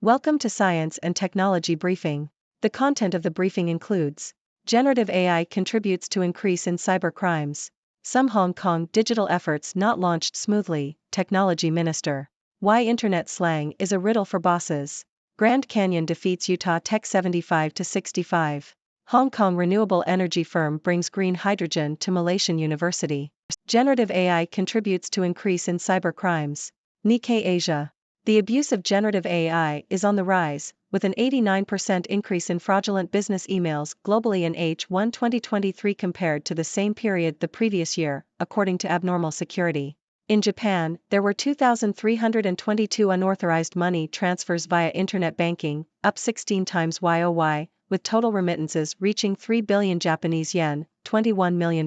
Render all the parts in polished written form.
Welcome to Science and Technology Briefing. The content of the briefing includes: Generative AI contributes to increase in cybercrimes. Some Hong Kong digital efforts not launched smoothly, Technology Minister. Why Internet slang is a riddle for bosses. Grand Canyon defeats Utah Tech 75-65. Hong Kong renewable energy firm brings green hydrogen to Malaysian University. Generative AI contributes to increase in cybercrimes. Nikkei Asia. The abuse of generative AI is on the rise, with an 89% increase in fraudulent business emails globally in H1 2023 compared to the same period the previous year, according to Abnormal Security. In Japan, there were 2,322 unauthorized money transfers via internet banking, up 16 times YOY, with total remittances reaching 3 billion Japanese yen, $21 million.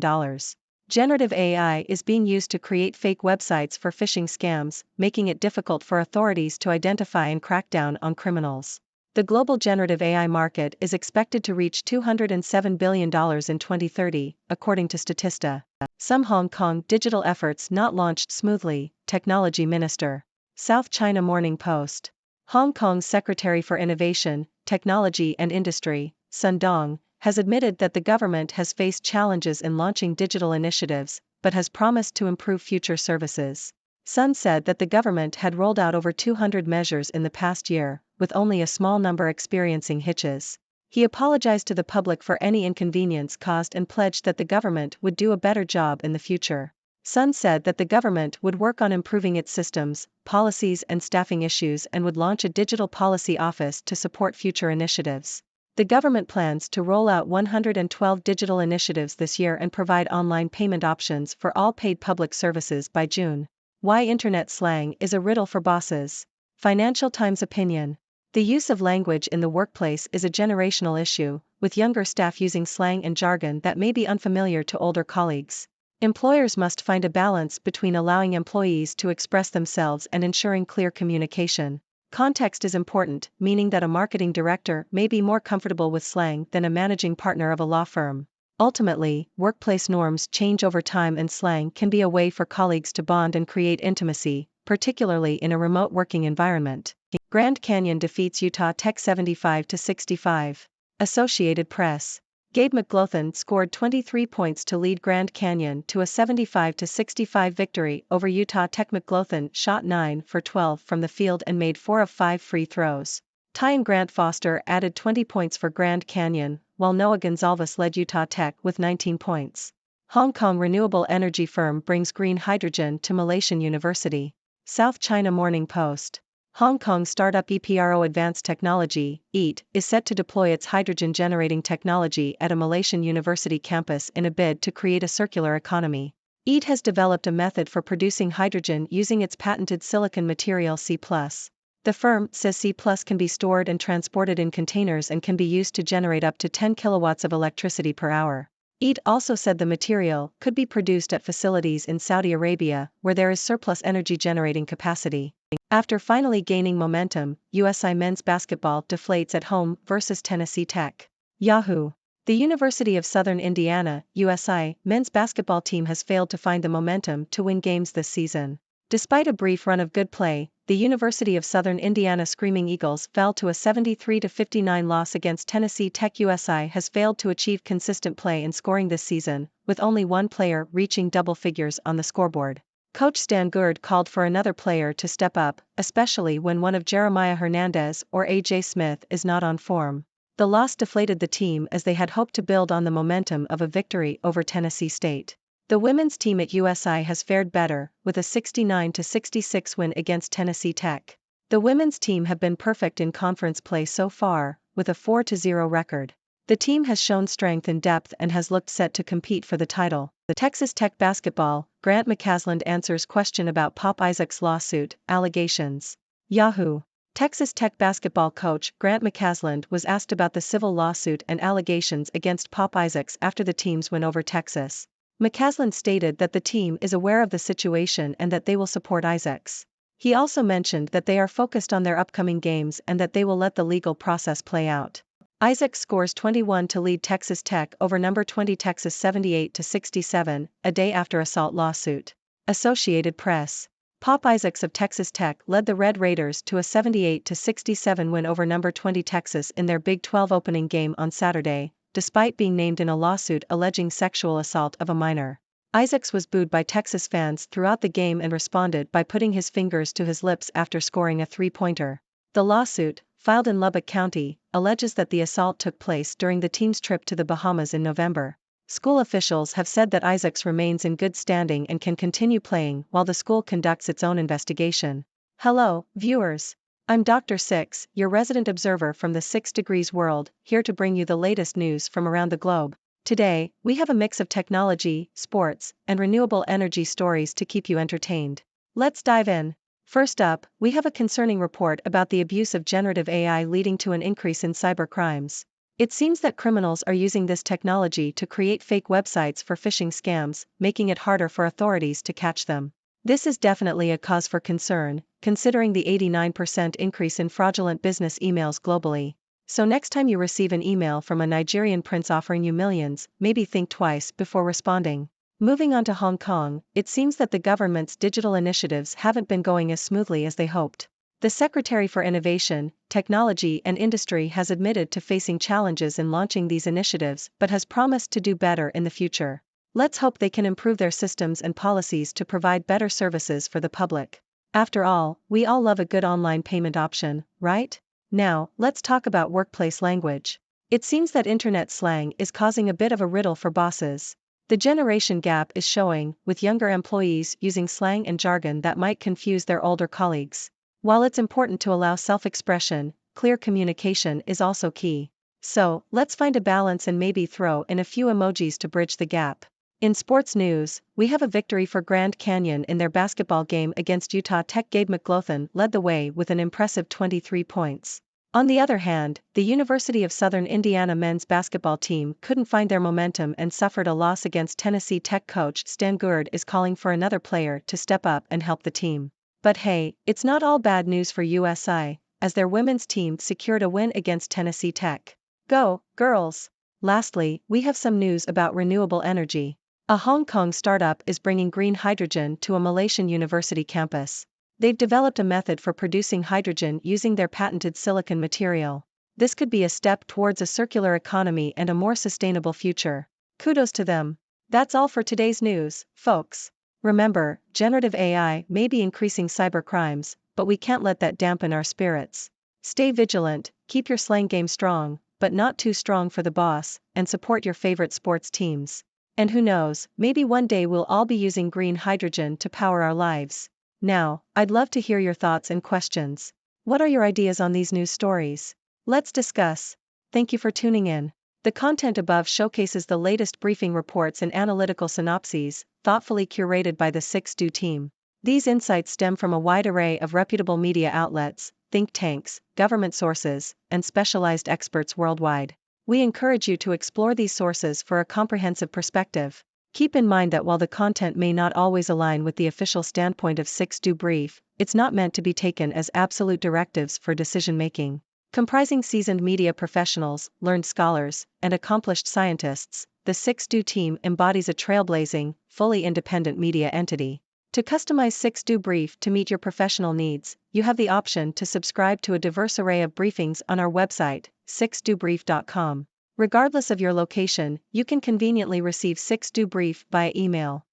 Generative AI is being used to create fake websites for phishing scams, making it difficult for authorities to identify and crack down on criminals. The global generative AI market is expected to reach $207 billion in 2030, according to Statista. Some Hong Kong digital efforts not launched smoothly, Technology Minister. South China Morning Post. Hong Kong's Secretary for Innovation, Technology and Industry, Sun Dong, has admitted that the government has faced challenges in launching digital initiatives, but has promised to improve future services. Sun said that the government had rolled out over 200 measures in the past year, with only a small number experiencing hitches. He apologized to the public for any inconvenience caused and pledged that the government would do a better job in the future. Sun said that the government would work on improving its systems, policies and staffing issues and would launch a digital policy office to support future initiatives. The government plans to roll out 112 digital initiatives this year and provide online payment options for all paid public services by June. Why Internet slang is a riddle for bosses. Financial Times opinion. The use of language in the workplace is a generational issue, with younger staff using slang and jargon that may be unfamiliar to older colleagues. Employers must find a balance between allowing employees to express themselves and ensuring clear communication. Context is important, meaning that a marketing director may be more comfortable with slang than a managing partner of a law firm. Ultimately, workplace norms change over time and slang can be a way for colleagues to bond and create intimacy, particularly in a remote working environment. Grand Canyon defeats Utah Tech 75-65. Associated Press. Gabe McLaughlin scored 23 points to lead Grand Canyon to a 75-65 victory over Utah Tech. McLaughlin shot 9 for 12 from the field and made 4 of 5 free throws. Ty Grant Foster added 20 points for Grand Canyon, while Noah Gonzalez led Utah Tech with 19 points. Hong Kong renewable energy firm brings green hydrogen to Malaysian University. South China Morning Post. Hong Kong startup EPRO Advanced Technology, EAT, is set to deploy its hydrogen-generating technology at a Malaysian university campus in a bid to create a circular economy. EAT has developed a method for producing hydrogen using its patented silicon material C++. The firm says C++ can be stored and transported in containers and can be used to generate up to 10 kilowatts of electricity per hour. EAT also said the material could be produced at facilities in Saudi Arabia, where there is surplus energy generating capacity. After finally gaining momentum, USI men's basketball deflates at home versus Tennessee Tech. Yahoo! The University of Southern Indiana, USI, men's basketball team has failed to find the momentum to win games this season. Despite a brief run of good play, the University of Southern Indiana Screaming Eagles fell to a 73-59 loss against Tennessee Tech. USI has failed to achieve consistent play and scoring this season, with only one player reaching double figures on the scoreboard. Coach Stan Gourd called for another player to step up, especially when one of Jeremiah Hernandez or A.J. Smith is not on form. The loss deflated the team as they had hoped to build on the momentum of a victory over Tennessee State. The women's team at USI has fared better, with a 69-66 win against Tennessee Tech. The women's team have been perfect in conference play so far, with a 4-0 record. The team has shown strength in depth and has looked set to compete for the title. The Texas Tech basketball, Grant McCasland answers question about Pop Isaac's lawsuit, allegations. Yahoo! Texas Tech basketball coach Grant McCasland was asked about the civil lawsuit and allegations against Pop Isaacs after the team's win over Texas. McCasland stated that the team is aware of the situation and that they will support Isaacs. He also mentioned that they are focused on their upcoming games and that they will let the legal process play out. Isaac scores 21 to lead Texas Tech over number 20 Texas 78-67, a day after assault lawsuit. Associated Press. Pop Isaacs of Texas Tech led the Red Raiders to a 78-67 win over number 20 Texas in their Big 12 opening game on Saturday, despite being named in a lawsuit alleging sexual assault of a minor. Isaacs was booed by Texas fans throughout the game and responded by putting his fingers to his lips after scoring a three-pointer. The lawsuit, filed in Lubbock County, alleges that the assault took place during the team's trip to the Bahamas in November. School officials have said that Isaacs remains in good standing and can continue playing while the school conducts its own investigation. Hello, viewers. I'm Dr. Six, your resident observer from the 6 Degrees world, here to bring you the latest news from around the globe. Today, we have a mix of technology, sports, and renewable energy stories to keep you entertained. Let's dive in. First up, we have a concerning report about the abuse of generative AI leading to an increase in cybercrimes. It seems that criminals are using this technology to create fake websites for phishing scams, making it harder for authorities to catch them. This is definitely a cause for concern, considering the 89% increase in fraudulent business emails globally. So next time you receive an email from a Nigerian prince offering you millions, maybe think twice before responding. Moving on to Hong Kong, it seems that the government's digital initiatives haven't been going as smoothly as they hoped. The Secretary for Innovation, Technology and Industry has admitted to facing challenges in launching these initiatives but has promised to do better in the future. Let's hope they can improve their systems and policies to provide better services for the public. After all, we all love a good online payment option, right? Now, let's talk about workplace language. It seems that internet slang is causing a bit of a riddle for bosses. The generation gap is showing, with younger employees using slang and jargon that might confuse their older colleagues. While it's important to allow self-expression, clear communication is also key. So, let's find a balance and maybe throw in a few emojis to bridge the gap. In sports news, we have a victory for Grand Canyon in their basketball game against Utah Tech. Gabe McGlothan led the way with an impressive 23 points. On the other hand, the University of Southern Indiana men's basketball team couldn't find their momentum and suffered a loss against Tennessee Tech. Coach Stan Gourd is calling for another player to step up and help the team. But hey, it's not all bad news for USI, as their women's team secured a win against Tennessee Tech. Go, girls! Lastly, we have some news about renewable energy. A Hong Kong startup is bringing green hydrogen to a Malaysian university campus. They've developed a method for producing hydrogen using their patented silicon material. This could be a step towards a circular economy and a more sustainable future. Kudos to them. That's all for today's news, folks. Remember, generative AI may be increasing cybercrimes, but we can't let that dampen our spirits. Stay vigilant, keep your slang game strong, but not too strong for the boss, and support your favorite sports teams. And who knows, maybe one day we'll all be using green hydrogen to power our lives. Now, I'd love to hear your thoughts and questions. What are your ideas on these news stories? Let's discuss. Thank you for tuning in. The content above showcases the latest briefing reports and analytical synopses, thoughtfully curated by the 6Do team. These insights stem from a wide array of reputable media outlets, think tanks, government sources, and specialized experts worldwide. We encourage you to explore these sources for a comprehensive perspective. Keep in mind that while the content may not always align with the official standpoint of 6Do Brief, it's not meant to be taken as absolute directives for decision-making. Comprising seasoned media professionals, learned scholars, and accomplished scientists, the 6Do team embodies a trailblazing, fully independent media entity. To customize 6Do Brief to meet your professional needs, you have the option to subscribe to a diverse array of briefings on our website, 6dobrief.com. Regardless of your location, you can conveniently receive 6Do Brief via email.